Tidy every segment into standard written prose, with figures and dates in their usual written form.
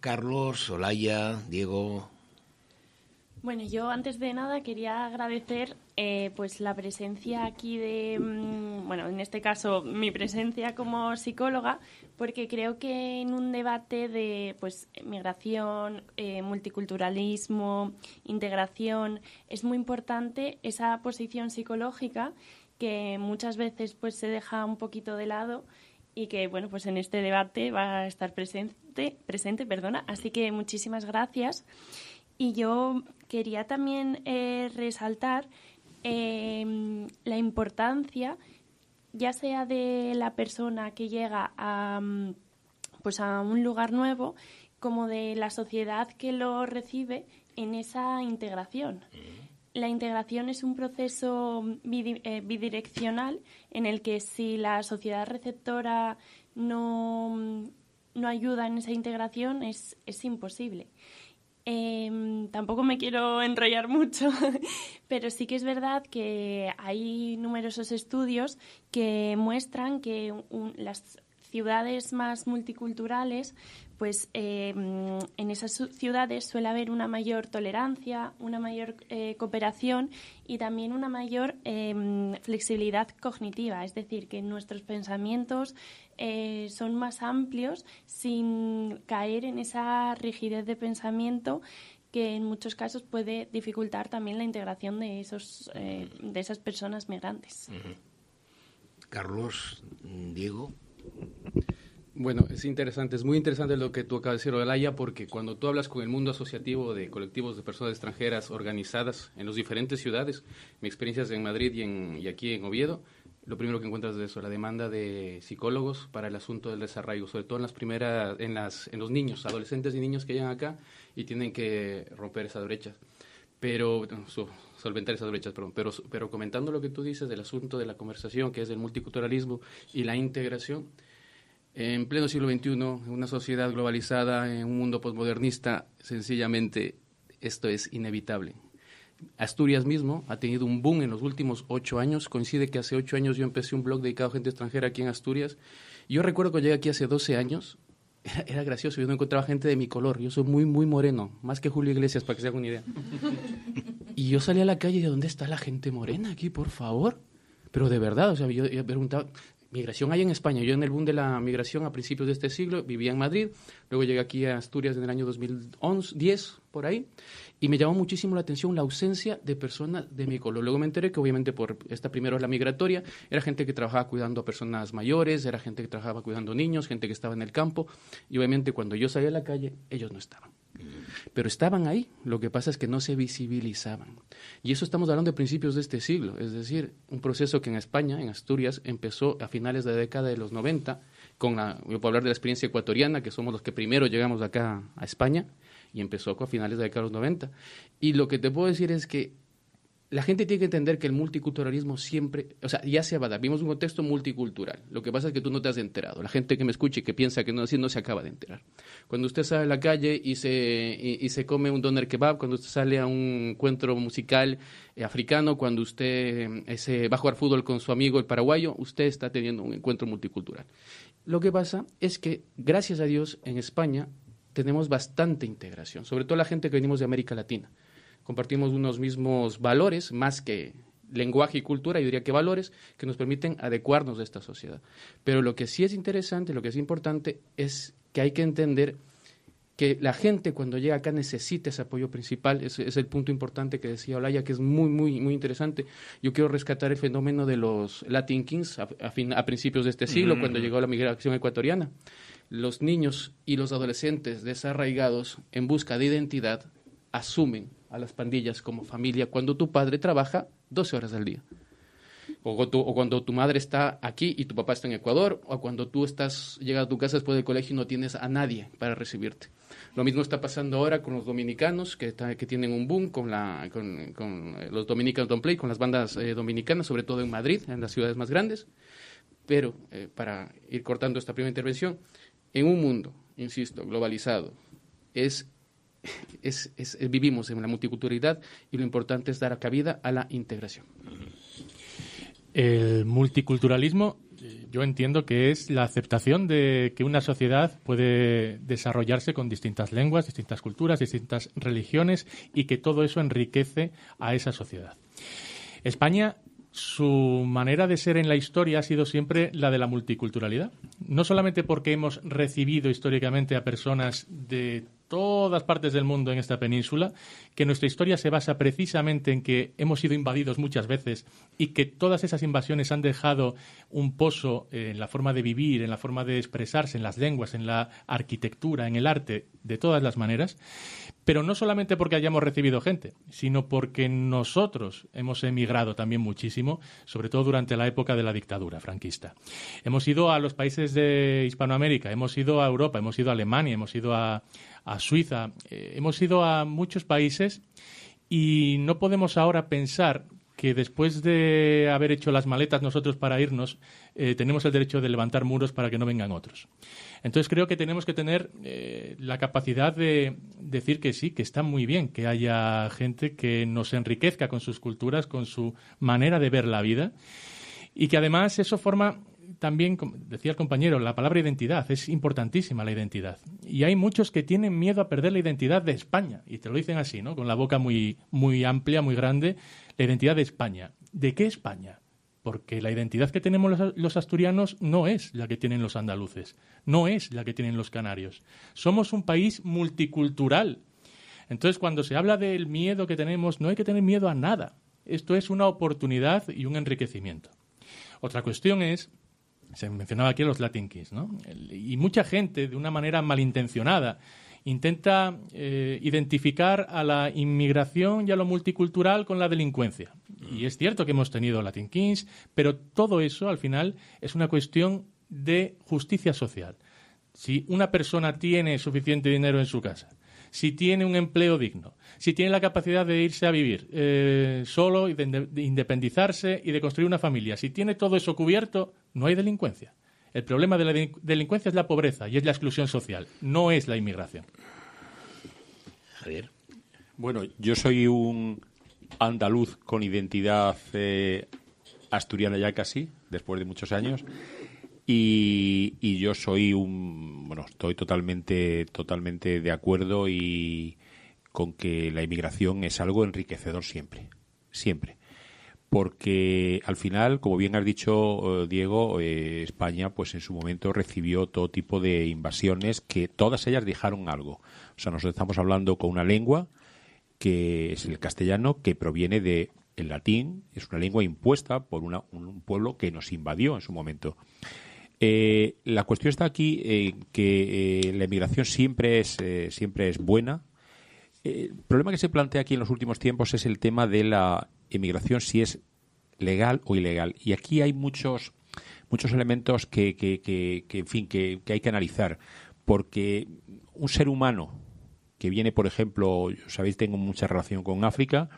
Carlos, Olaya, Diego. Bueno, yo antes de nada quería agradecer pues la presencia aquí de, bueno, en este caso mi presencia como psicóloga, porque creo que en un debate de pues migración, multiculturalismo, integración, es muy importante esa posición psicológica que muchas veces pues se deja un poquito de lado y que bueno, pues en este debate va a estar presente, perdona, así que muchísimas gracias. Y yo quería también resaltar la importancia, ya sea de la persona que llega pues a un lugar nuevo, como de la sociedad que lo recibe en esa integración. La integración es un proceso bidireccional en el que si la sociedad receptora no ayuda en esa integración es imposible. Tampoco me quiero enrollar mucho, pero sí que es verdad que hay numerosos estudios que muestran que las ciudades más multiculturales, pues en esas ciudades suele haber una mayor tolerancia, una mayor cooperación y también una mayor flexibilidad cognitiva, es decir, que nuestros pensamientos son más amplios sin caer en esa rigidez de pensamiento que en muchos casos puede dificultar también la integración de esas personas migrantes. Carlos, Diego. Bueno, es interesante, es muy interesante lo que tú acabas de decir, Olaya, porque cuando tú hablas con el mundo asociativo de colectivos de personas extranjeras organizadas en las diferentes ciudades, mi experiencia es en Madrid y aquí en Oviedo, lo primero que encuentras es eso, la demanda de psicólogos para el asunto del desarraigo, sobre todo en los niños, adolescentes y niños que llegan acá y tienen que romper esas brechas. Solventar esas brechas, pero comentando lo que tú dices del asunto de la conversación, que es el multiculturalismo y la integración, en pleno siglo XXI, en una sociedad globalizada, en un mundo posmodernista, sencillamente esto es inevitable. Asturias mismo ha tenido un boom en los últimos 8 años. Coincide que hace 8 años yo empecé un blog dedicado a gente extranjera aquí en Asturias. Yo recuerdo que llegué aquí hace 12 años. Era gracioso, yo no encontraba gente de mi color. Yo soy muy, muy moreno, más que Julio Iglesias, para que se hagan una idea. Y yo salí a la calle y dije, ¿dónde está la gente morena aquí, por favor? Pero de verdad, o sea, yo preguntaba, migración hay en España. Yo en el boom de la migración a principios de este siglo vivía en Madrid, luego llegué aquí a Asturias en el año 2010, por ahí, y me llamó muchísimo la atención la ausencia de personas de mi color. Luego me enteré que obviamente por esta primera ola migratoria era gente que trabajaba cuidando a personas mayores, era gente que trabajaba cuidando niños, gente que estaba en el campo, y obviamente cuando yo salía a la calle, ellos no estaban. Pero estaban ahí, lo que pasa es que no se visibilizaban. Y eso estamos hablando de principios de este siglo, es decir, un proceso que en España, en Asturias, empezó a finales de la década de los 90, yo puedo hablar de la experiencia ecuatoriana, que somos los que primero llegamos acá a España, y empezó a finales de la década de los 90. Y lo que te puedo decir es que la gente tiene que entender que el multiculturalismo siempre, o sea, ya se va a dar. Vimos un contexto multicultural. Lo que pasa es que tú no te has enterado. La gente que me escucha y que piensa que no así no se acaba de enterar. Cuando usted sale a la calle y se come un doner kebab, cuando usted sale a un encuentro musical africano, cuando usted va a jugar fútbol con su amigo el paraguayo, usted está teniendo un encuentro multicultural. Lo que pasa es que, gracias a Dios, en España tenemos bastante integración, sobre todo la gente que venimos de América Latina. Compartimos unos mismos valores, más que lenguaje y cultura, yo diría que valores, que nos permiten adecuarnos a esta sociedad. Pero lo que sí es interesante, lo que es importante, es que hay que entender que la gente cuando llega acá necesita ese apoyo principal. Es el punto importante que decía Olaya, que es muy, muy, muy interesante. Yo quiero rescatar el fenómeno de los Latin Kings a principios de este siglo, cuando llegó la migración ecuatoriana. Los niños y los adolescentes desarraigados en busca de identidad asumen a las pandillas como familia cuando tu padre trabaja 12 horas al día. O cuando tu madre está aquí y tu papá está en Ecuador, o cuando tú llegas a tu casa después del colegio y no tienes a nadie para recibirte. Lo mismo está pasando ahora con los dominicanos, que tienen un boom con los Dominican Don't Play, con las bandas dominicanas, sobre todo en Madrid, en las ciudades más grandes. Pero, para ir cortando esta primera intervención, en un mundo, insisto, globalizado, vivimos en la multiculturalidad y lo importante es dar cabida a la integración. El multiculturalismo Yo entiendo que es la aceptación de que una sociedad puede desarrollarse con distintas lenguas, distintas culturas, distintas religiones y que todo eso enriquece a esa sociedad. España, su manera de ser en la historia ha sido siempre la de la multiculturalidad. No solamente porque hemos recibido históricamente a personas de todas partes del mundo en esta península, que nuestra historia se basa precisamente en que hemos sido invadidos muchas veces y que todas esas invasiones han dejado un pozo en la forma de vivir, en la forma de expresarse, en las lenguas, en la arquitectura, en el arte, de todas las maneras, pero no solamente porque hayamos recibido gente, sino porque nosotros hemos emigrado también muchísimo, sobre todo durante la época de la dictadura franquista. Hemos ido a los países de Hispanoamérica, hemos ido a Europa, hemos ido a Alemania, hemos ido a Suiza, hemos ido a muchos países y no podemos ahora pensar que después de haber hecho las maletas nosotros para irnos, tenemos el derecho de levantar muros para que no vengan otros. Entonces creo que tenemos que tener la capacidad de decir que sí, que está muy bien que haya gente que nos enriquezca con sus culturas, con su manera de ver la vida y que además eso forma también, como decía el compañero, la palabra identidad. Es importantísima la identidad. Y hay muchos que tienen miedo a perder la identidad de España. Y te lo dicen así, ¿no? Con la boca muy, muy amplia, muy grande. La identidad de España. ¿De qué España? Porque la identidad que tenemos los asturianos no es la que tienen los andaluces. No es la que tienen los canarios. Somos un país multicultural. Entonces, cuando se habla del miedo que tenemos, no hay que tener miedo a nada. Esto es una oportunidad y un enriquecimiento. Otra cuestión es, se mencionaba aquí los Latin Kings, ¿no? Y mucha gente, de una manera malintencionada, intenta identificar a la inmigración y a lo multicultural con la delincuencia. Y es cierto que hemos tenido Latin Kings, pero todo eso, al final, es una cuestión de justicia social. Si una persona tiene suficiente dinero en su casa, si tiene un empleo digno, si tiene la capacidad de irse a vivir solo y de independizarse y de construir una familia, si tiene todo eso cubierto, no hay delincuencia. El problema de la delincuencia es la pobreza y es la exclusión social, no es la inmigración. Javier. Bueno, yo soy un andaluz con identidad asturiana ya casi, después de muchos años. Y yo soy estoy totalmente de acuerdo y con que la inmigración es algo enriquecedor siempre. Porque al final, como bien has dicho, Diego, España pues en su momento recibió todo tipo de invasiones que todas ellas dejaron algo. O sea, nosotros estamos hablando con una lengua que es el castellano, que proviene del latín, es una lengua impuesta por un pueblo que nos invadió en su momento. La cuestión está aquí que la inmigración siempre es buena. El problema que se plantea aquí en los últimos tiempos es el tema de la inmigración, si es legal o ilegal. Y aquí hay muchos elementos que hay que analizar, porque un ser humano que viene, por ejemplo, sabéis, tengo mucha relación con África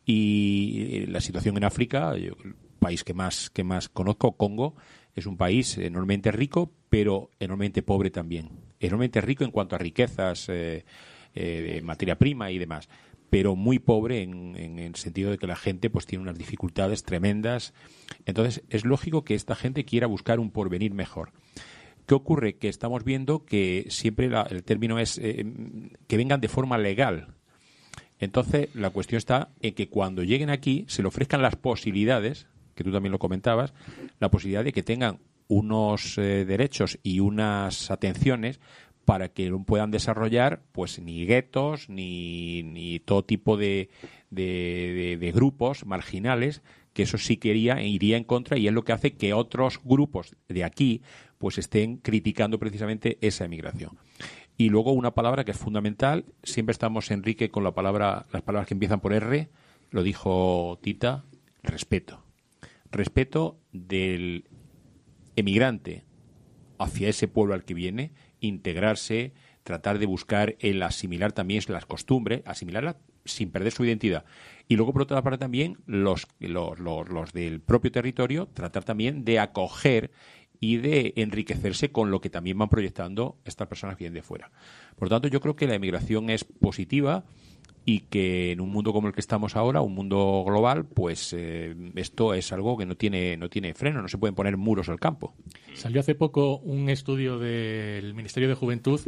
y la situación en África, el país que más conozco, Congo, es un país enormemente rico, pero enormemente pobre también. Enormemente rico en cuanto a riquezas, de materia prima y demás, pero muy pobre en el sentido de que la gente pues tiene unas dificultades tremendas. Entonces, es lógico que esta gente quiera buscar un porvenir mejor. ¿Qué ocurre? Que estamos viendo que siempre el término es que vengan de forma legal. Entonces, la cuestión está en que cuando lleguen aquí se le ofrezcan las posibilidades, que tú también lo comentabas, la posibilidad de que tengan unos derechos y unas atenciones para que no puedan desarrollar pues ni guetos ni todo tipo de grupos marginales, que eso sí iría en contra, y es lo que hace que otros grupos de aquí pues estén criticando precisamente esa emigración. Y luego una palabra que es fundamental, siempre estamos, Enrique, con las palabras que empiezan por R, lo dijo Tita, respeto. Respeto del emigrante hacia ese pueblo al que viene, integrarse, tratar de buscar el asimilar también las costumbres, asimilarla sin perder su identidad. Y luego, por otra parte, también los del propio territorio, tratar también de acoger y de enriquecerse con lo que también van proyectando estas personas que vienen de fuera. Por lo tanto, yo creo que la emigración es positiva. y que en un mundo como el que estamos ahora, un mundo global, pues esto es algo que no tiene freno, no se pueden poner muros al campo. Salió hace poco un estudio del Ministerio de Juventud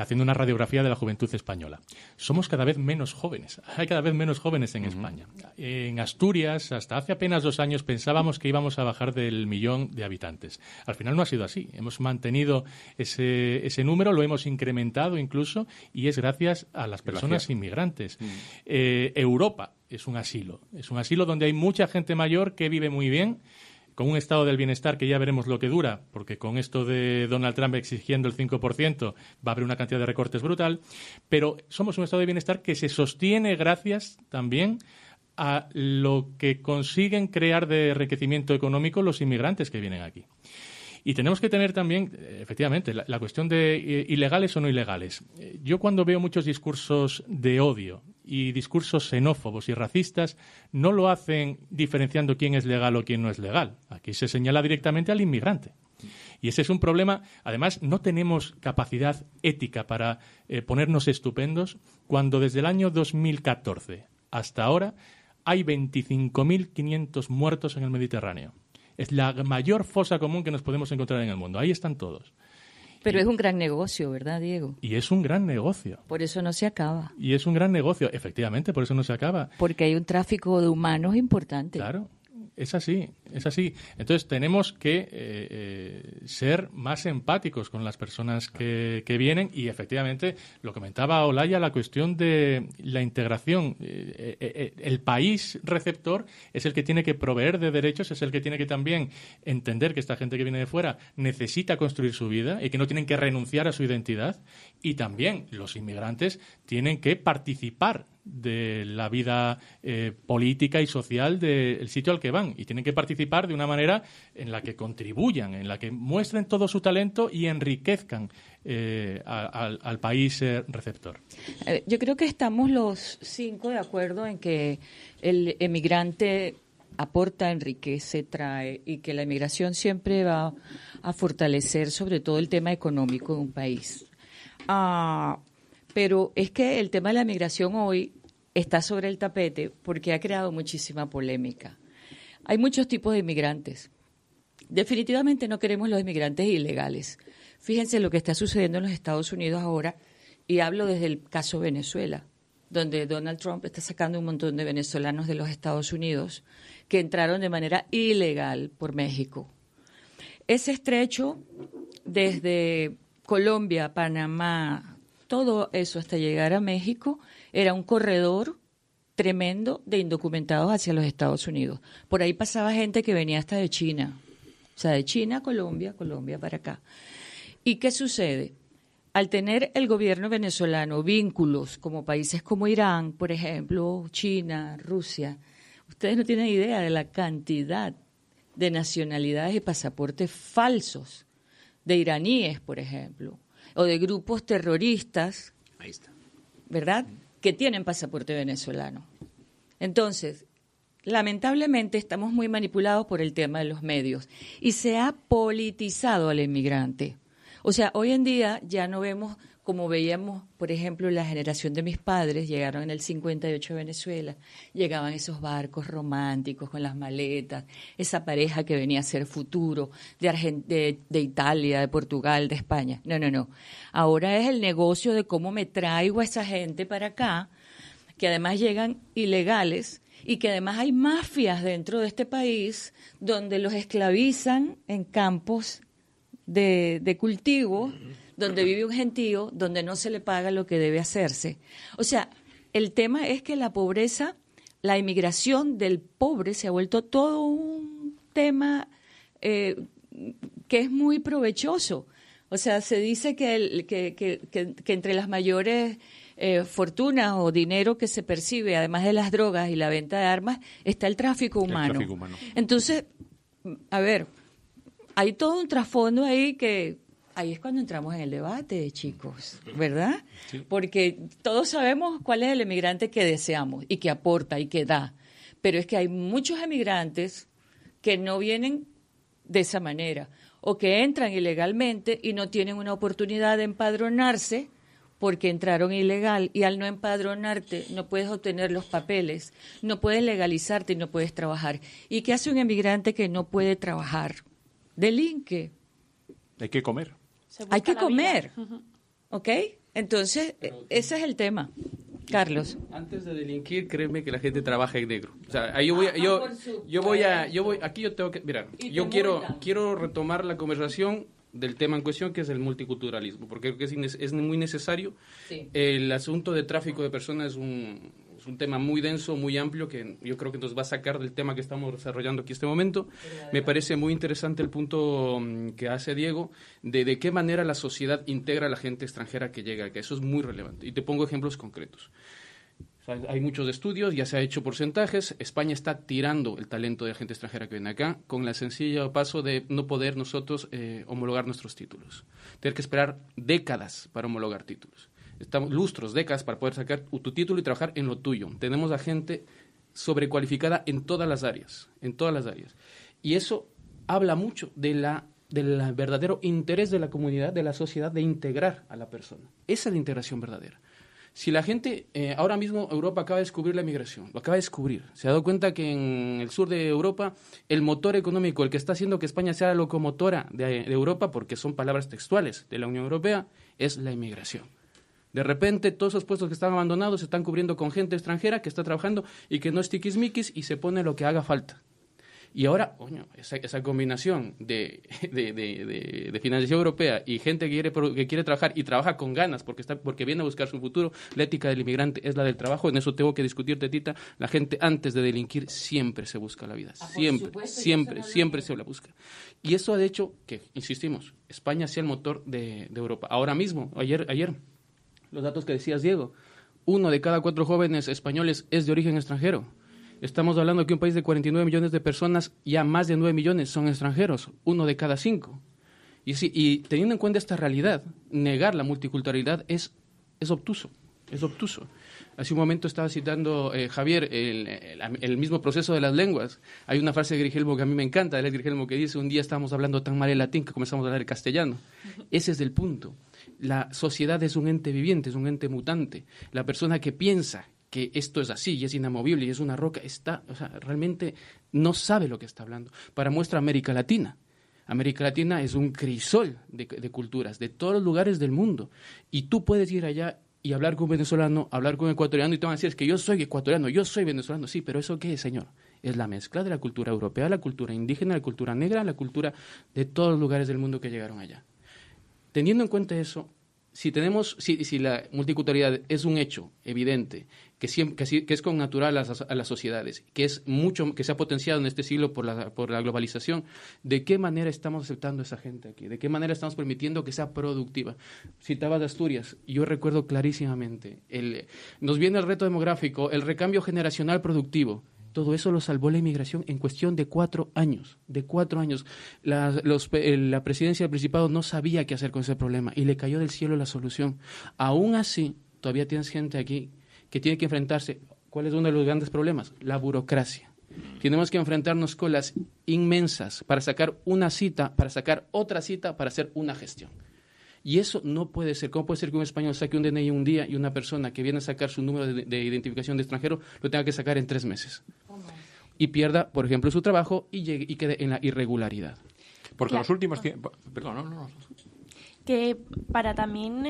haciendo una radiografía de la juventud española. Somos cada vez menos jóvenes. Hay cada vez menos jóvenes en España. En Asturias, hasta hace apenas 2 años, pensábamos que íbamos a bajar del 1.000.000 de habitantes. Al final no ha sido así. Hemos mantenido ese número, lo hemos incrementado incluso, y es gracias a las personas inmigrantes. Europa es un asilo donde hay mucha gente mayor que vive muy bien, con un estado del bienestar que ya veremos lo que dura, porque con esto de Donald Trump exigiendo el 5% va a haber una cantidad de recortes brutal, pero somos un estado de bienestar que se sostiene gracias también a lo que consiguen crear de enriquecimiento económico los inmigrantes que vienen aquí. Y tenemos que tener también, efectivamente, la cuestión de ilegales o no ilegales. Yo cuando veo muchos discursos de odio y discursos xenófobos y racistas, no lo hacen diferenciando quién es legal o quién no es legal. Aquí se señala directamente al inmigrante. Y ese es un problema. Además, no tenemos capacidad ética para ponernos estupendos cuando desde el año 2014 hasta ahora hay 25.500 muertos en el Mediterráneo. Es la mayor fosa común que nos podemos encontrar en el mundo. Ahí están todos. Pero es un gran negocio, ¿verdad, Diego? Y es un gran negocio. Por eso no se acaba. Y es un gran negocio, efectivamente, por eso no se acaba. Porque hay un tráfico de humanos importante. Claro, es así, es así. Entonces tenemos que ser más empáticos con las personas que vienen y efectivamente, lo comentaba Olaya, la cuestión de la integración. El país receptor es el que tiene que proveer de derechos, es el que tiene que también entender que esta gente que viene de fuera necesita construir su vida y que no tienen que renunciar a su identidad, y también los inmigrantes tienen que participar de la vida política y social del sitio al que van, y tienen que participar de una manera en la que contribuyan, en la que muestren todo su talento y enriquezcan al país receptor. Yo creo que estamos los 5 de acuerdo en que el emigrante aporta, enriquece, trae, y que la emigración siempre va a fortalecer sobre todo el tema económico de un país. Pero es que el tema de la migración hoy está sobre el tapete porque ha creado muchísima polémica. Hay muchos tipos de inmigrantes. Definitivamente no queremos los inmigrantes ilegales. Fíjense lo que está sucediendo en los Estados Unidos ahora, y hablo desde el caso Venezuela, donde Donald Trump está sacando un montón de venezolanos de los Estados Unidos que entraron de manera ilegal por México. Ese estrecho desde Colombia, Panamá, todo eso hasta llegar a México, era un corredor tremendo de indocumentados hacia los Estados Unidos. Por ahí pasaba gente que venía hasta de China, o sea, de China a Colombia, Colombia para acá. ¿Y qué sucede? Al tener el gobierno venezolano vínculos como países como Irán, por ejemplo, China, Rusia, ustedes no tienen idea de la cantidad de nacionalidades y pasaportes falsos de iraníes, por ejemplo, o de grupos terroristas, Ahí está, ¿verdad?, que tienen pasaporte venezolano. Entonces, lamentablemente estamos muy manipulados por el tema de los medios y se ha politizado al inmigrante. O sea, hoy en día ya no vemos como veíamos, por ejemplo, la generación de mis padres, llegaron en el 58 a Venezuela, llegaban esos barcos románticos con las maletas, esa pareja que venía a ser futuro de Italia, de Portugal, de España. No. Ahora es el negocio de cómo me traigo a esa gente para acá, que además llegan ilegales y que además hay mafias dentro de este país donde los esclavizan en campos de cultivo, donde vive un gentío, donde no se le paga lo que debe hacerse. O sea, el tema es que la pobreza, la inmigración del pobre se ha vuelto todo un tema que es muy provechoso. O sea, se dice que entre las mayores fortunas o dinero que se percibe, además de las drogas y la venta de armas, está el tráfico humano. Entonces, a ver, hay todo un trasfondo ahí que ahí es cuando entramos en el debate, chicos, ¿verdad? Sí. Porque todos sabemos cuál es el emigrante que deseamos y que aporta y que da, pero es que hay muchos emigrantes que no vienen de esa manera o que entran ilegalmente y no tienen una oportunidad de empadronarse porque entraron ilegal y al no empadronarte no puedes obtener los papeles, no puedes legalizarte y no puedes trabajar. ¿Y qué hace un emigrante que no puede trabajar? Delinque. Hay que comer. Hay que comer, ¿ok? Entonces, ese es el tema. Carlos. Antes de delinquir, créeme que la gente trabaja en negro. O sea, ahí aquí yo tengo que, mira, yo quiero retomar la conversación del tema en cuestión, que es el multiculturalismo, porque creo que es muy necesario. Sí. El asunto de tráfico de personas es un tema muy denso, muy amplio, que yo creo que nos va a sacar del tema que estamos desarrollando aquí en este momento. Me parece muy interesante el punto que hace Diego, de qué manera la sociedad integra a la gente extranjera que llega acá. Eso es muy relevante. Y te pongo ejemplos concretos. O sea, hay muchos estudios, ya se ha hecho porcentajes. España está tirando el talento de la gente extranjera que viene acá con la sencilla paso de no poder nosotros homologar nuestros títulos. Tener que esperar décadas para homologar títulos. Estamos lustros, décadas para poder sacar tu título y trabajar en lo tuyo. Tenemos a gente sobrecualificada en todas las áreas. Y eso habla mucho del verdadero interés de la comunidad, de la sociedad, de integrar a la persona. Esa es la integración verdadera. Si la gente, ahora mismo Europa acaba de descubrir la migración, lo acaba de descubrir. Se ha dado cuenta que en el sur de Europa el motor económico, el que está haciendo que España sea la locomotora de Europa, porque son palabras textuales de la Unión Europea, es la inmigración. De repente, todos esos puestos que están abandonados se están cubriendo con gente extranjera que está trabajando y que no es tiquismiquis y se pone lo que haga falta. Y ahora, esa combinación de financiación europea y gente que quiere trabajar y trabaja con ganas porque viene a buscar su futuro, la ética del inmigrante es la del trabajo. En eso tengo que discutirte, Tita. La gente antes de delinquir siempre se busca la vida. Siempre se la busca. Y eso ha hecho que, insistimos, España sea el motor de Europa. Ahora mismo, ayer, los datos que decías, Diego, 1 de cada 4 jóvenes españoles es de origen extranjero. Estamos hablando que un país de 49 millones de personas, ya más de 9 millones son extranjeros, 1 de cada 5. Y teniendo en cuenta esta realidad, negar la multiculturalidad es obtuso. Hace un momento estaba citando Javier el mismo proceso de las lenguas. Hay una frase de Grigelmo que a mí me encanta, de Grigelmo, que dice: un día estábamos hablando tan mal el latín que comenzamos a hablar el castellano. Ese es el punto. La sociedad es un ente viviente, es un ente mutante. La persona que piensa que esto es así y es inamovible y es una roca, realmente no sabe lo que está hablando. Para muestra América Latina. América Latina es un crisol de culturas de todos los lugares del mundo. Y tú puedes ir allá y hablar con un venezolano, hablar con un ecuatoriano y te van a decir: es que yo soy ecuatoriano, yo soy venezolano. Sí, pero ¿eso qué es, señor? Es la mezcla de la cultura europea, la cultura indígena, la cultura negra, la cultura de todos los lugares del mundo que llegaron allá. Teniendo en cuenta eso, si la multiculturalidad es un hecho evidente, que es connatural a las sociedades, que se ha potenciado en este siglo por la globalización, ¿de qué manera estamos aceptando a esa gente aquí? ¿De qué manera estamos permitiendo que sea productiva? Citabas de Asturias, yo recuerdo clarísimamente, nos viene el reto demográfico, el recambio generacional productivo. Todo eso lo salvó la inmigración en cuestión de 4 años. La presidencia del Principado no sabía qué hacer con ese problema y le cayó del cielo la solución. Aún así, todavía tienes gente aquí que tiene que enfrentarse. ¿Cuál es uno de los grandes problemas? La burocracia. Tenemos que enfrentarnos colas inmensas para sacar una cita, para sacar otra cita, para hacer una gestión. Y eso no puede ser. ¿Cómo puede ser que un español saque un DNI un día y una persona que viene a sacar su número de identificación de extranjero lo tenga que sacar en 3 meses? Y pierda, por ejemplo, su trabajo y quede en la irregularidad. Porque en los últimos tiempos... Perdón, no. Que para también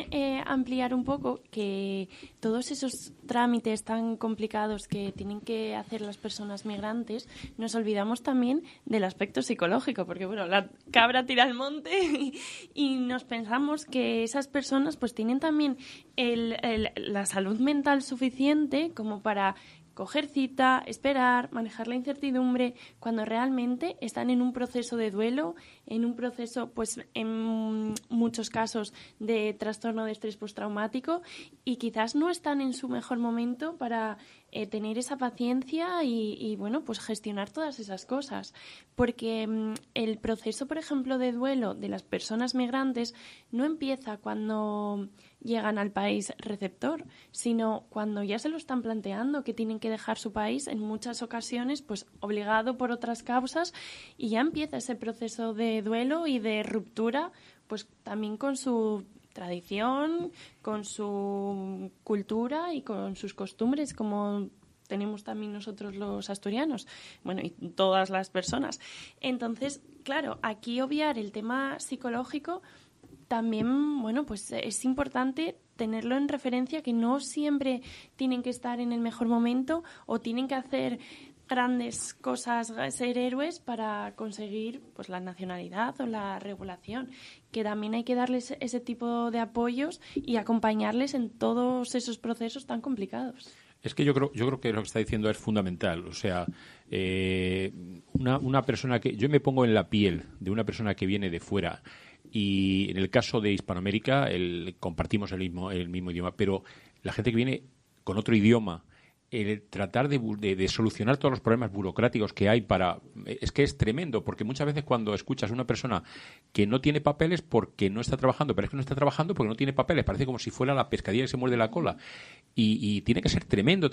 ampliar un poco, que todos esos trámites tan complicados que tienen que hacer las personas migrantes, nos olvidamos también del aspecto psicológico, porque bueno, la cabra tira al monte y nos pensamos que esas personas pues tienen también la salud mental suficiente como para coger cita, esperar, manejar la incertidumbre, cuando realmente están en un proceso de duelo, en un proceso, pues en muchos casos, de trastorno de estrés postraumático, y quizás no están en su mejor momento para tener esa paciencia y bueno, pues gestionar todas esas cosas. Porque el proceso, por ejemplo, de duelo de las personas migrantes no empieza cuando llegan al país receptor, sino cuando ya se lo están planteando, que tienen que dejar su país en muchas ocasiones, pues obligado por otras causas, y ya empieza ese proceso de duelo y de ruptura, pues también con su tradición, con su cultura y con sus costumbres, como tenemos también nosotros los asturianos, bueno, y todas las personas. Entonces, claro, aquí obviar el tema psicológico también, bueno, pues es importante tenerlo en referencia, que no siempre tienen que estar en el mejor momento o tienen que hacer grandes cosas, ser héroes para conseguir pues la nacionalidad o la regulación, que también hay que darles ese tipo de apoyos y acompañarles en todos esos procesos tan complicados. Es que yo creo que lo que está diciendo es fundamental. O sea, una persona que... Yo me pongo en la piel de una persona que viene de fuera, y en el caso de Hispanoamérica compartimos el mismo idioma, pero la gente que viene con otro idioma, el tratar de solucionar todos los problemas burocráticos que hay es que es tremendo, porque muchas veces cuando escuchas a una persona que no tiene papeles porque no está trabajando, pero es que no está trabajando porque no tiene papeles, parece como si fuera la pescadilla que se muerde la cola, y tiene que ser tremendo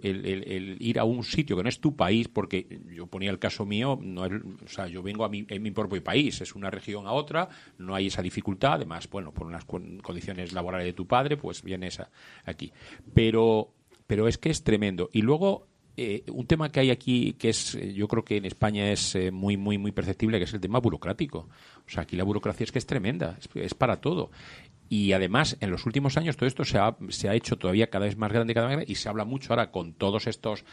el ir a un sitio que no es tu país, porque yo ponía el caso mío, o sea, yo vengo en mi propio país, es una región a otra, no hay esa dificultad, además, bueno, por unas condiciones laborales de tu padre, pues vienes aquí, pero es que es tremendo. Y luego, un tema que hay aquí, que yo creo que en España es muy, muy, muy perceptible, que es el tema burocrático. O sea, aquí la burocracia es que es tremenda, es para todo. Y además, en los últimos años, todo esto se ha hecho todavía cada vez más grande, y se habla mucho ahora con todos estos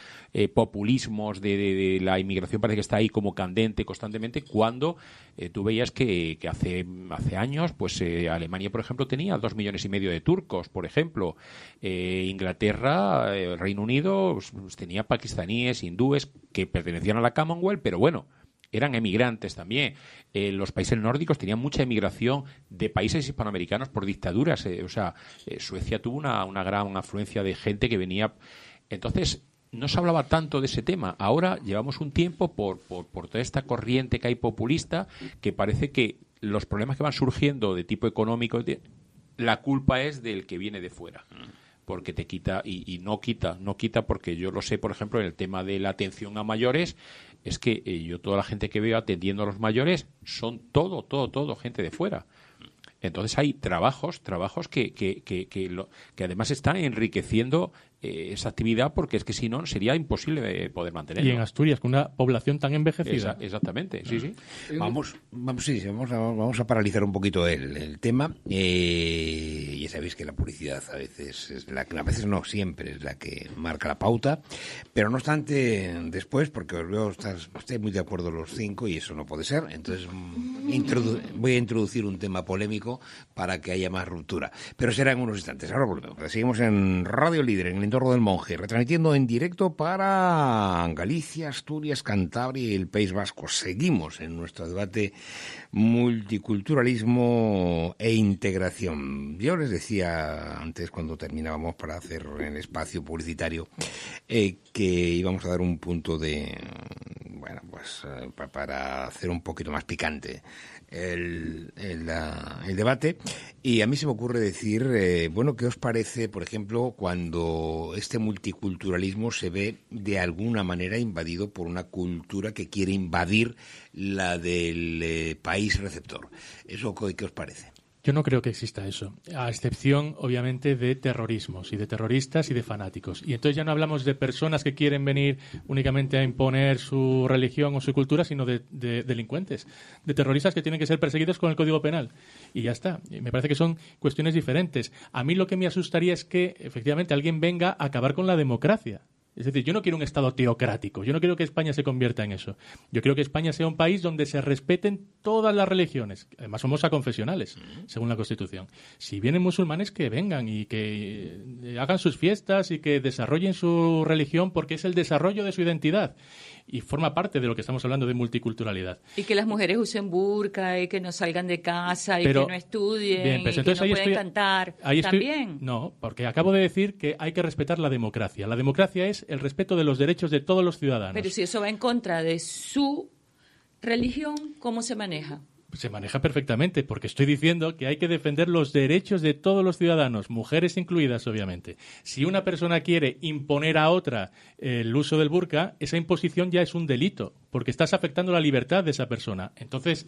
populismos de la inmigración, parece que está ahí como candente constantemente, cuando tú veías que hace años, pues Alemania, por ejemplo, tenía 2,5 millones de turcos, por ejemplo. Inglaterra, Reino Unido, pues, tenía pakistaníes, hindúes, que pertenecían a la Commonwealth, pero bueno, eran emigrantes también. Los países nórdicos tenían mucha emigración de países hispanoamericanos por dictaduras. Suecia tuvo una gran afluencia de gente que venía. Entonces, no se hablaba tanto de ese tema. Ahora llevamos un tiempo por toda esta corriente que hay populista, que parece que los problemas que van surgiendo de tipo económico, la culpa es del que viene de fuera. Porque te quita, y no quita, porque yo lo sé, por ejemplo, en el tema de la atención a mayores, es que yo toda la gente que veo atendiendo a los mayores son todo gente de fuera. Entonces hay trabajos que además están enriqueciendo esa actividad, porque es que si no sería imposible poder mantenerlo. Y en Asturias, con una población tan envejecida. Exactamente, sí. Vamos a paralizar un poquito el tema. Ya sabéis que la publicidad a veces siempre es la que marca la pauta, pero no obstante, después, porque os veo, estáis muy de acuerdo los 5 y eso no puede ser, entonces voy a introducir un tema polémico para que haya más ruptura, pero será en unos instantes. Ahora volvemos. Seguimos en Radio Líder, en el entorno del Monje, retransmitiendo en directo para Galicia, Asturias, Cantabria y el País Vasco. Seguimos en nuestro debate multiculturalismo e integración. Yo les decía antes, cuando terminábamos para hacer el espacio publicitario, que íbamos a dar un punto para hacer un poquito más picante el debate, y a mí se me ocurre decir, ¿qué os parece, por ejemplo, cuando este multiculturalismo se ve de alguna manera invadido por una cultura que quiere invadir la del país receptor? ¿Eso qué os parece? Yo no creo que exista eso, a excepción, obviamente, de terrorismos y de terroristas y de fanáticos. Y entonces ya no hablamos de personas que quieren venir únicamente a imponer su religión o su cultura, sino de delincuentes, de terroristas que tienen que ser perseguidos con el Código Penal. Y ya está. Y me parece que son cuestiones diferentes. A mí lo que me asustaría es que, efectivamente, alguien venga a acabar con la democracia. Es decir, yo no quiero un Estado teocrático, yo no quiero que España se convierta en eso. Yo quiero que España sea un país donde se respeten todas las religiones. Además, somos aconfesionales, según la Constitución. Si vienen musulmanes, que vengan y que hagan sus fiestas y que desarrollen su religión, porque es el desarrollo de su identidad. Y forma parte de lo que estamos hablando de multiculturalidad. Y que las mujeres usen burka y que no salgan de casa y que no estudien, bien, y que no pueden cantar. ¿También? No, porque acabo de decir que hay que respetar la democracia. La democracia es el respeto de los derechos de todos los ciudadanos. Pero si eso va en contra de su religión, ¿cómo se maneja? Se maneja perfectamente, porque estoy diciendo que hay que defender los derechos de todos los ciudadanos, mujeres incluidas, obviamente. Si una persona quiere imponer a otra el uso del burka, esa imposición ya es un delito, porque estás afectando la libertad de esa persona. Entonces,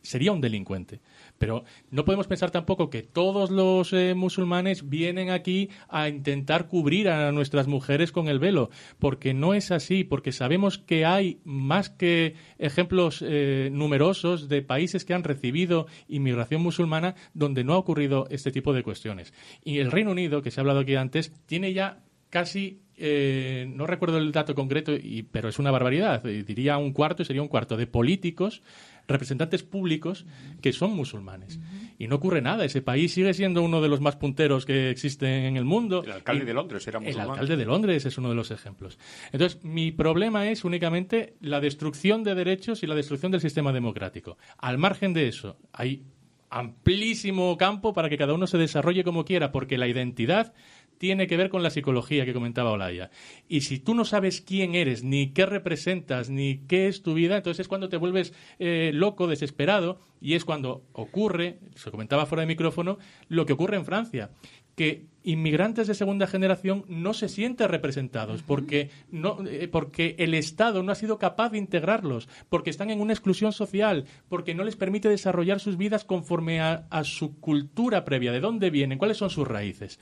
sería un delincuente. Pero no podemos pensar tampoco que todos los musulmanes vienen aquí a intentar cubrir a nuestras mujeres con el velo, porque no es así, porque sabemos que hay más que ejemplos numerosos de países que han recibido inmigración musulmana donde no ha ocurrido este tipo de cuestiones. Y el Reino Unido, que se ha hablado aquí antes, tiene ya casi, no recuerdo el dato concreto, pero es una barbaridad, diría sería un cuarto de políticos, representantes públicos que son musulmanes. Y no ocurre nada, ese país sigue siendo uno de los más punteros que existen en el mundo. El alcalde de Londres era musulmán. El alcalde de Londres es uno de los ejemplos. Entonces, mi problema es únicamente la destrucción de derechos y la destrucción del sistema democrático. Al margen de eso, hay amplísimo campo para que cada uno se desarrolle como quiera, porque la identidad tiene que ver con la psicología que comentaba Olaya. Y si tú no sabes quién eres, ni qué representas, ni qué es tu vida, entonces es cuando te vuelves loco, desesperado, y es cuando ocurre, se comentaba fuera de micrófono, lo que ocurre en Francia, que inmigrantes de segunda generación no se sienten representados porque el Estado no ha sido capaz de integrarlos, porque están en una exclusión social, porque no les permite desarrollar sus vidas conforme a su cultura previa, de dónde vienen, cuáles son sus raíces.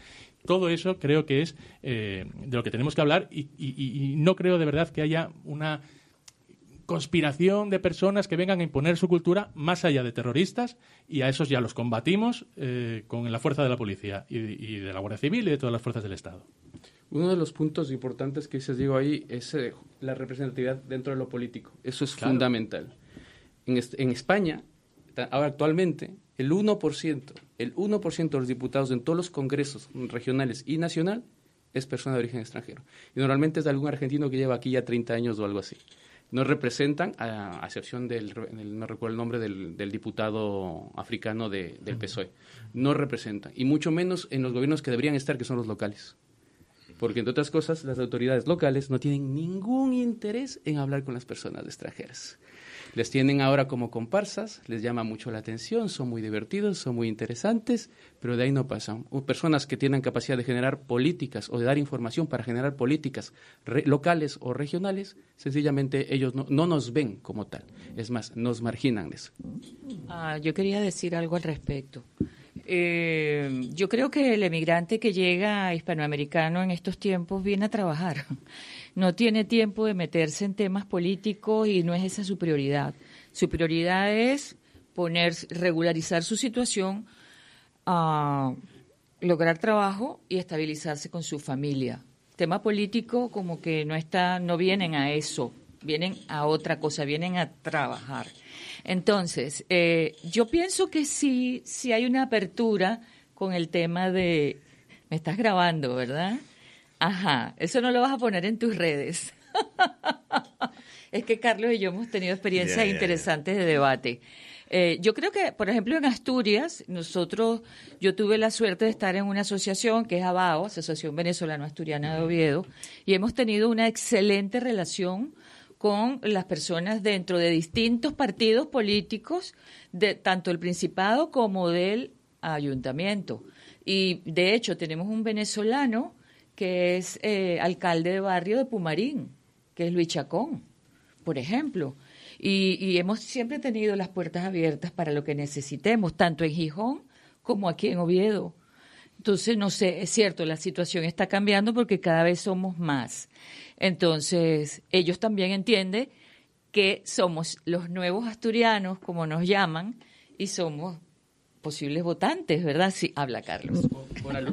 Todo eso creo que es de lo que tenemos que hablar y no creo de verdad que haya una conspiración de personas que vengan a imponer su cultura más allá de terroristas, y a esos ya los combatimos con la fuerza de la policía y de la Guardia Civil y de todas las fuerzas del Estado. Uno de los puntos importantes que dices, Diego, ahí es la representatividad dentro de lo político. Eso es fundamental. En España, ahora actualmente, el 1% de los diputados en todos los congresos regionales y nacional es persona de origen extranjero. Y normalmente es de algún argentino que lleva aquí ya 30 años o algo así. No representan, a excepción no recuerdo el nombre del diputado africano del PSOE, no representan. Y mucho menos en los gobiernos que deberían estar, que son los locales. Porque, entre otras cosas, las autoridades locales no tienen ningún interés en hablar con las personas extranjeras. Les tienen ahora como comparsas, les llama mucho la atención, son muy divertidos, son muy interesantes, pero de ahí no pasan. Personas que tienen capacidad de generar políticas o de dar información para generar políticas locales o regionales, sencillamente ellos no nos ven como tal. Es más, nos marginan de eso. Yo quería decir algo al respecto. Yo creo que el emigrante que llega hispanoamericano en estos tiempos viene a trabajar. No tiene tiempo de meterse en temas políticos y no es esa su prioridad. Su prioridad es regularizar su situación, lograr trabajo y estabilizarse con su familia. Tema político como que no vienen a eso, vienen a otra cosa, vienen a trabajar. Entonces, yo pienso que sí hay una apertura con el tema de... Me estás grabando, ¿verdad? Ajá, eso no lo vas a poner en tus redes. Es que Carlos y yo hemos tenido experiencias interesantes de debate. Yo creo que, por ejemplo, en Asturias, yo tuve la suerte de estar en una asociación que es ABAO, Asociación Venezolano-Asturiana de Oviedo, y hemos tenido una excelente relación con las personas dentro de distintos partidos políticos, tanto el Principado como del Ayuntamiento. Y, de hecho, tenemos un venezolano que es alcalde de barrio de Pumarín, que es Luis Chacón, por ejemplo. Y hemos siempre tenido las puertas abiertas para lo que necesitemos, tanto en Gijón como aquí en Oviedo. Entonces, no sé, es cierto, la situación está cambiando porque cada vez somos más. Entonces, ellos también entienden que somos los nuevos asturianos, como nos llaman, y somos posibles votantes, ¿verdad? Sí, habla Carlos.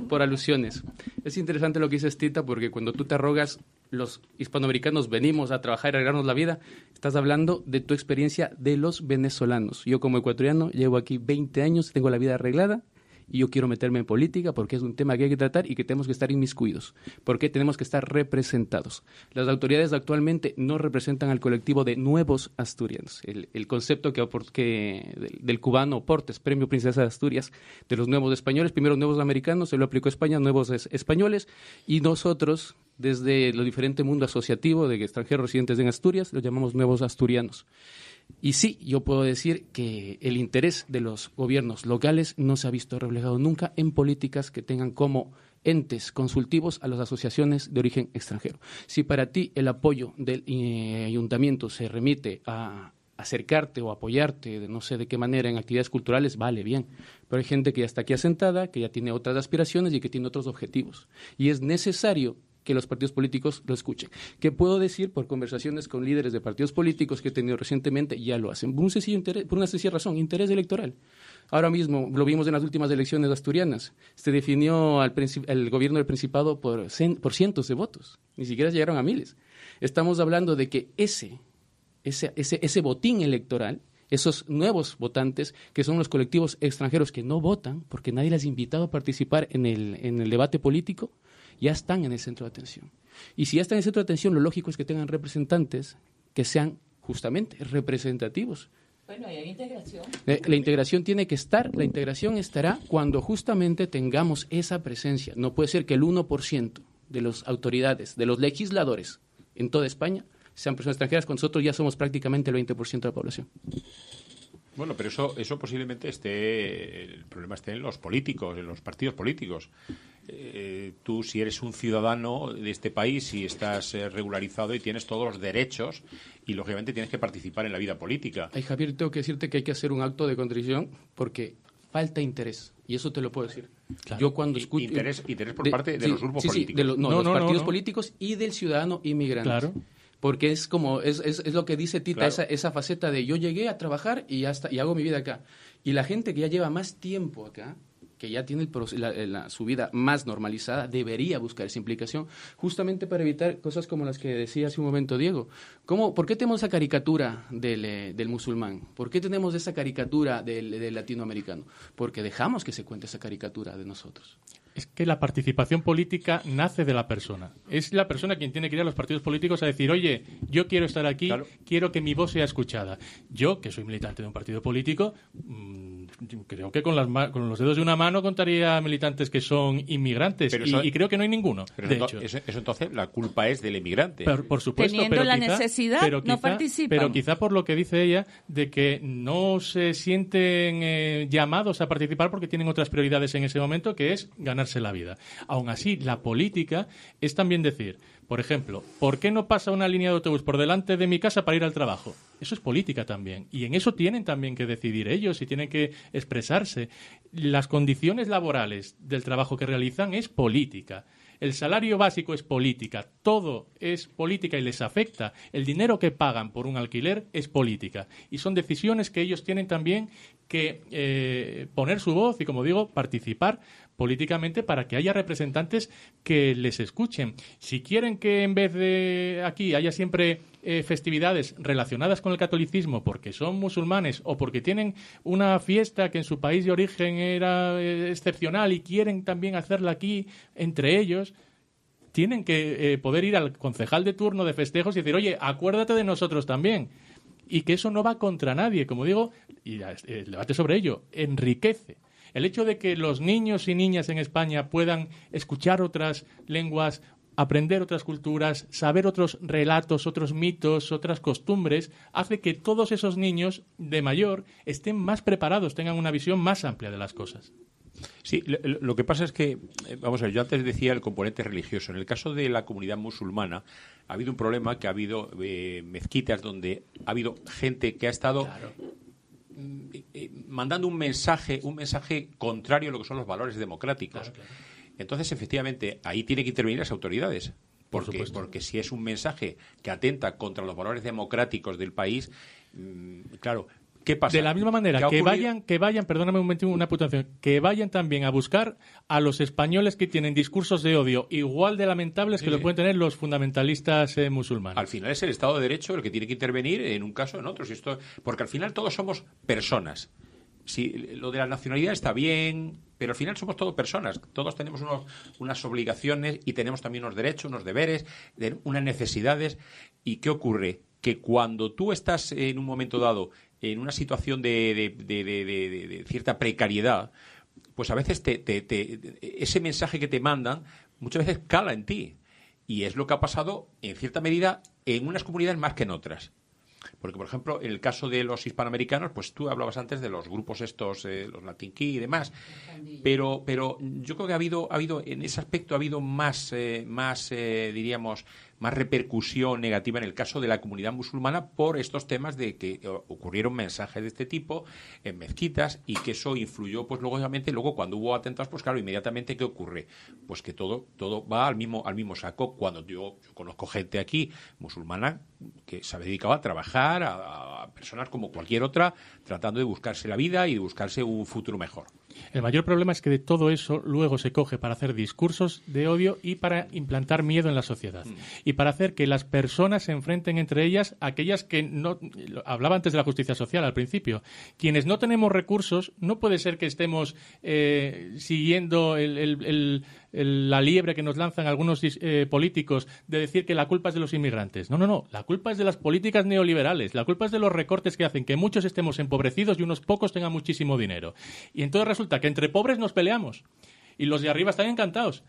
Por alusiones. Es interesante lo que dices, Tita, porque cuando tú te arrogas, los hispanoamericanos venimos a trabajar y arreglarnos la vida, estás hablando de tu experiencia de los venezolanos. Yo como ecuatoriano llevo aquí 20 años, tengo la vida arreglada, y yo quiero meterme en política porque es un tema que hay que tratar y que tenemos que estar inmiscuidos, porque tenemos que estar representados. Las autoridades actualmente no representan al colectivo de nuevos asturianos. El concepto del cubano Portes, Premio Princesa de Asturias, de los nuevos españoles, primero nuevos americanos, se lo aplicó a España, nuevos españoles, y nosotros, desde el diferente mundo asociativo de extranjeros residentes en Asturias, los llamamos nuevos asturianos. Y sí, yo puedo decir que el interés de los gobiernos locales no se ha visto reflejado nunca en políticas que tengan como entes consultivos a las asociaciones de origen extranjero. Si para ti el apoyo del ayuntamiento se remite a acercarte o apoyarte, no sé de qué manera, en actividades culturales, vale, bien. Pero hay gente que ya está aquí asentada, que ya tiene otras aspiraciones y que tiene otros objetivos. Y es necesario que los partidos políticos lo escuchen. ¿Qué puedo decir por conversaciones con líderes de partidos políticos que he tenido recientemente? Ya lo hacen. Por una sencilla razón, interés electoral. Ahora mismo, lo vimos en las últimas elecciones asturianas, se definió el gobierno del Principado por cientos de votos, ni siquiera llegaron a miles. Estamos hablando de que ese botín electoral, esos nuevos votantes, que son los colectivos extranjeros que no votan, porque nadie les ha invitado a participar en el debate político, ya están en el centro de atención. Y si ya están en el centro de atención, lo lógico es que tengan representantes que sean justamente representativos. Bueno, hay integración. La integración tiene que estar, la integración estará cuando justamente tengamos esa presencia. No puede ser que el 1% de las autoridades, de los legisladores en toda España, sean personas extranjeras, cuando nosotros ya somos prácticamente el 20% de la población. Bueno, pero eso posiblemente el problema esté en los políticos, en los partidos políticos. Tú, si eres un ciudadano de este país y estás regularizado y tienes todos los derechos y, lógicamente, tienes que participar en la vida política. Ay, Javier, tengo que decirte que hay que hacer un acto de contrición porque falta interés. Y eso te lo puedo decir. Claro. Yo cuando escucho... Interés por parte de los grupos políticos. De los partidos políticos y del ciudadano inmigrante. Claro. Porque es como es lo que dice Tita, claro. esa faceta de yo llegué a trabajar y hago mi vida acá. Y la gente que ya lleva más tiempo acá, que ya tiene su vida más normalizada, debería buscar esa implicación, justamente para evitar cosas como las que decía hace un momento Diego. ¿Por qué tenemos esa caricatura del musulmán? ¿Por qué tenemos esa caricatura del latinoamericano? Porque dejamos que se cuente esa caricatura de nosotros. Es que la participación política nace de la persona. Es la persona quien tiene que ir a los partidos políticos a decir, oye, yo quiero estar aquí, claro, quiero que mi voz sea escuchada. Yo, que soy militante de un partido político, creo que con los dedos de una mano contaría militantes que son inmigrantes, y creo que no hay ninguno. Pero de hecho. Eso entonces la culpa es del inmigrante. Por supuesto, teniendo la necesidad, no participan. Pero quizá por lo que dice ella, de que no se sienten llamados a participar porque tienen otras prioridades en ese momento, que es ganarse la vida. Aún así, la política es también decir, por ejemplo, ¿por qué no pasa una línea de autobús por delante de mi casa para ir al trabajo? Eso es política también. Y en eso tienen también que decidir ellos y tienen que expresarse. Las condiciones laborales del trabajo que realizan es política. El salario básico es política, todo es política y les afecta. El dinero que pagan por un alquiler es política. Y son decisiones que ellos tienen también que poner su voz y, como digo, participar políticamente para que haya representantes que les escuchen. Si quieren que en vez de aquí haya siempre festividades relacionadas con el catolicismo porque son musulmanes o porque tienen una fiesta que en su país de origen era excepcional y quieren también hacerla aquí entre ellos, tienen que poder ir al concejal de turno de festejos y decir, oye, acuérdate de nosotros también. Y que eso no va contra nadie, como digo, y el debate sobre ello enriquece. El hecho de que los niños y niñas en España puedan escuchar otras lenguas, aprender otras culturas, saber otros relatos, otros mitos, otras costumbres, hace que todos esos niños de mayor estén más preparados, tengan una visión más amplia de las cosas. Sí, lo que pasa es que, vamos a ver, yo antes decía el componente religioso. En el caso de la comunidad musulmana ha habido un problema, que ha habido mezquitas donde ha habido gente que ha estado... Claro. Mandando un mensaje contrario a lo que son los valores democráticos. Claro. Entonces, efectivamente, ahí tienen que intervenir las autoridades. Porque si es un mensaje que atenta contra los valores democráticos del país, claro, ¿qué pasa? De la misma manera, que vayan, perdóname un momento, una puntuación, que vayan también a buscar a los españoles que tienen discursos de odio igual de lamentables que lo pueden tener los fundamentalistas musulmanes. Al final es el Estado de Derecho el que tiene que intervenir en un caso o en otro. Porque al final todos somos personas. Si lo de la nacionalidad está bien, pero al final somos todos personas. Todos tenemos unas obligaciones y tenemos también unos derechos, unos deberes, unas necesidades. ¿Y qué ocurre? Que cuando tú estás en un momento dado en una situación de cierta precariedad, pues a veces ese mensaje que te mandan muchas veces cala en ti. Y es lo que ha pasado en cierta medida en unas comunidades más que en otras. Porque, por ejemplo, en el caso de los hispanoamericanos, pues tú hablabas antes de los grupos estos, los Latin Key y demás, pero yo creo que ha habido en ese aspecto ha habido más diríamos, más repercusión negativa en el caso de la comunidad musulmana por estos temas de que ocurrieron mensajes de este tipo en mezquitas y que eso influyó, pues lógicamente, luego cuando hubo atentados, pues claro, inmediatamente ¿qué ocurre? Pues que todo va al mismo saco. Cuando yo conozco gente aquí musulmana que se ha dedicado a trabajar, a personas como cualquier otra, tratando de buscarse la vida y de buscarse un futuro mejor. El mayor problema es que de todo eso luego se coge para hacer discursos de odio y para implantar miedo en la sociedad. Y para hacer que las personas se enfrenten entre ellas, aquellas que no... Hablaba antes de la justicia social al principio. Quienes no tenemos recursos, no puede ser que estemos siguiendo la liebre que nos lanzan algunos políticos de decir que la culpa es de los inmigrantes. No. La culpa es de las políticas neoliberales. La culpa es de los recortes que hacen que muchos estemos empobrecidos y unos pocos tengan muchísimo dinero. Y entonces resulta que entre pobres nos peleamos. Y los de arriba están encantados.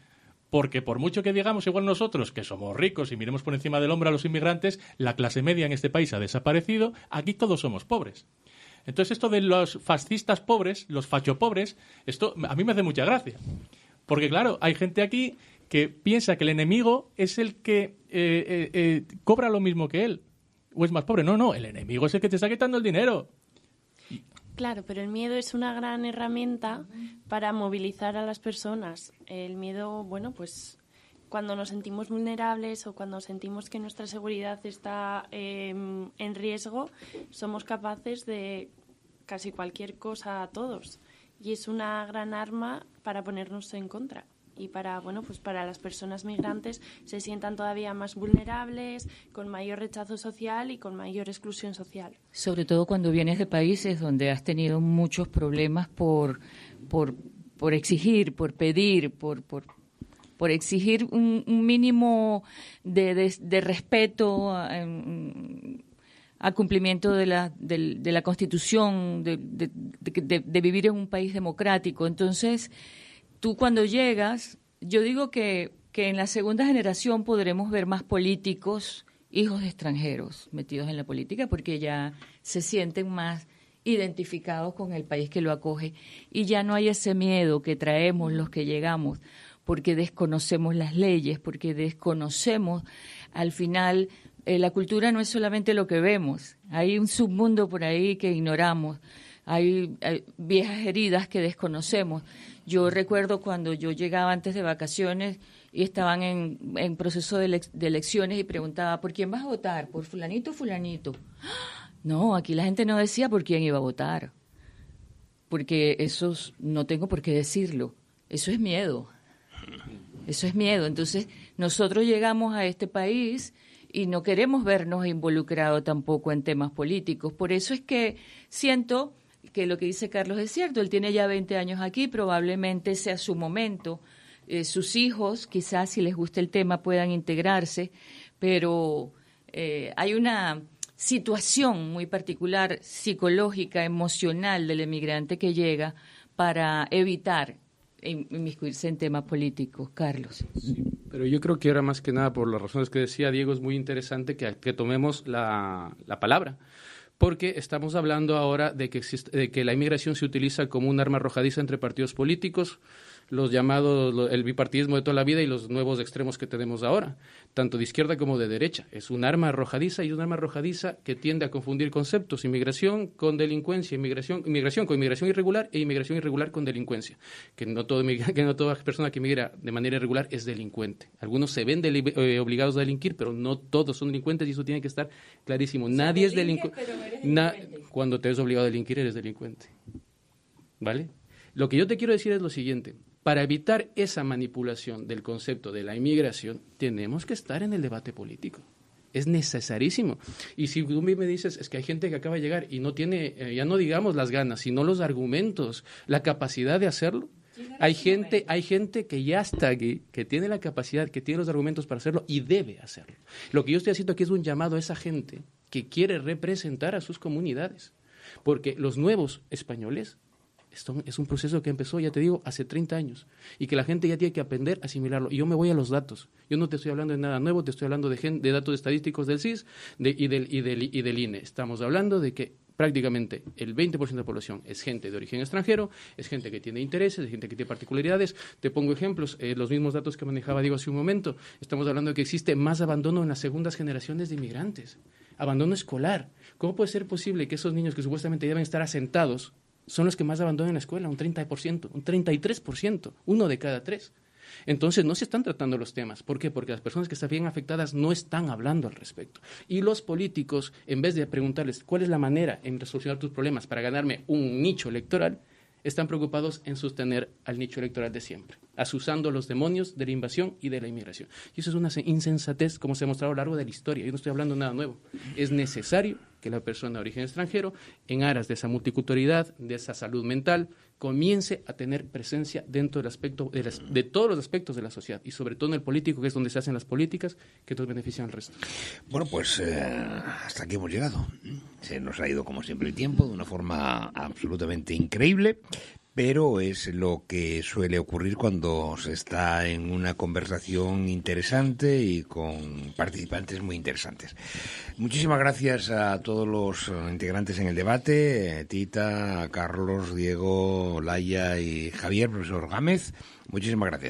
Porque por mucho que digamos igual nosotros que somos ricos y miremos por encima del hombro a los inmigrantes, la clase media en este país ha desaparecido, aquí todos somos pobres. Entonces esto de los fascistas pobres, los fachopobres, esto a mí me hace mucha gracia. Porque claro, hay gente aquí que piensa que el enemigo es el que cobra lo mismo que él, o es más pobre. No, el enemigo es el que te está quitando el dinero. Claro, pero el miedo es una gran herramienta para movilizar a las personas. El miedo, bueno, pues cuando nos sentimos vulnerables o cuando sentimos que nuestra seguridad está en riesgo, somos capaces de casi cualquier cosa a todos. Y es una gran arma para ponernos en contra. Y para, bueno, pues para las personas migrantes se sientan todavía más vulnerables, con mayor rechazo social y con mayor exclusión social. Sobre todo cuando vienes de países donde has tenido muchos problemas por exigir, por pedir, por exigir un mínimo de respeto a cumplimiento de la Constitución, de vivir en un país democrático. Entonces, tú cuando llegas, yo digo que en la segunda generación podremos ver más políticos, hijos de extranjeros, metidos en la política, porque ya se sienten más identificados con el país que lo acoge y ya no hay ese miedo que traemos los que llegamos, porque desconocemos las leyes, porque desconocemos, al final, la cultura no es solamente lo que vemos, hay un submundo por ahí que ignoramos. Hay viejas heridas que desconocemos. Yo recuerdo cuando yo llegaba antes de vacaciones y estaban en proceso de elecciones y preguntaba, ¿por quién vas a votar? ¿Por fulanito o fulanito? No, aquí la gente no decía por quién iba a votar, porque eso no tengo por qué decirlo. Eso es miedo. Eso es miedo. Entonces, nosotros llegamos a este país y no queremos vernos involucrados tampoco en temas políticos. Por eso es que siento que lo que dice Carlos es cierto. Él tiene ya 20 años aquí, probablemente sea su momento. Sus hijos, quizás si les gusta el tema, puedan integrarse, pero hay una situación muy particular, psicológica, emocional del emigrante que llega para evitar inmiscuirse en temas políticos. Carlos. Sí, pero yo creo que ahora más que nada, por las razones que decía Diego, es muy interesante que tomemos la palabra. Porque estamos hablando ahora de que la inmigración se utiliza como un arma arrojadiza entre partidos políticos, los llamados, el bipartidismo de toda la vida y los nuevos extremos que tenemos ahora, tanto de izquierda como de derecha. Es un arma arrojadiza y un arma arrojadiza que tiende a confundir conceptos, inmigración con delincuencia, inmigración con inmigración irregular e inmigración irregular con delincuencia. Que no toda persona que migra de manera irregular es delincuente. Algunos se ven obligados a delinquir, pero no todos son delincuentes y eso tiene que estar clarísimo. Nadie es delincuente. Cuando te ves obligado a delinquir, eres delincuente. ¿Vale? Lo que yo te quiero decir es lo siguiente. Para evitar esa manipulación del concepto de la inmigración, tenemos que estar en el debate político. Es necesarísimo. Y si tú me dices, es que hay gente que acaba de llegar y no tiene, ya no digamos las ganas, sino los argumentos, la capacidad de hacerlo. Hay gente que ya está aquí, que tiene la capacidad, que tiene los argumentos para hacerlo y debe hacerlo. Lo que yo estoy haciendo aquí es un llamado a esa gente que quiere representar a sus comunidades. Porque los nuevos españoles, esto es un proceso que empezó, ya te digo, hace 30 años y que la gente ya tiene que aprender a asimilarlo. Y yo me voy a los datos. Yo no te estoy hablando de nada nuevo, te estoy hablando de datos estadísticos del CIS y del INE. Estamos hablando de que prácticamente el 20% de la población es gente de origen extranjero, es gente que tiene intereses, es gente que tiene particularidades. Te pongo ejemplos, los mismos datos que manejaba Diego hace un momento. Estamos hablando de que existe más abandono en las segundas generaciones de inmigrantes, abandono escolar. ¿Cómo puede ser posible que esos niños que supuestamente deben estar asentados son los que más abandonan la escuela? Un 30%, un 33%, 1 de cada 3. Entonces no se están tratando los temas. ¿Por qué? Porque las personas que están bien afectadas no están hablando al respecto. Y los políticos, en vez de preguntarles cuál es la manera en solucionar tus problemas para ganarme un nicho electoral, están preocupados en sostener al nicho electoral de siempre, asusando los demonios de la invasión y de la inmigración. Y eso es una insensatez, como se ha mostrado a lo largo de la historia. Yo no estoy hablando nada nuevo. Es necesario que la persona de origen extranjero, en aras de esa multiculturalidad, de esa salud mental, comience a tener presencia dentro del aspecto de todos los aspectos de la sociedad, y sobre todo en el político, que es donde se hacen las políticas que nos benefician al resto. Bueno, pues hasta aquí hemos llegado. Se nos ha ido, como siempre, el tiempo de una forma absolutamente increíble, pero es lo que suele ocurrir cuando se está en una conversación interesante y con participantes muy interesantes. Muchísimas gracias a todos los integrantes en el debate, Tita, Carlos, Diego, Laia y Javier, profesor Gámez. Muchísimas gracias.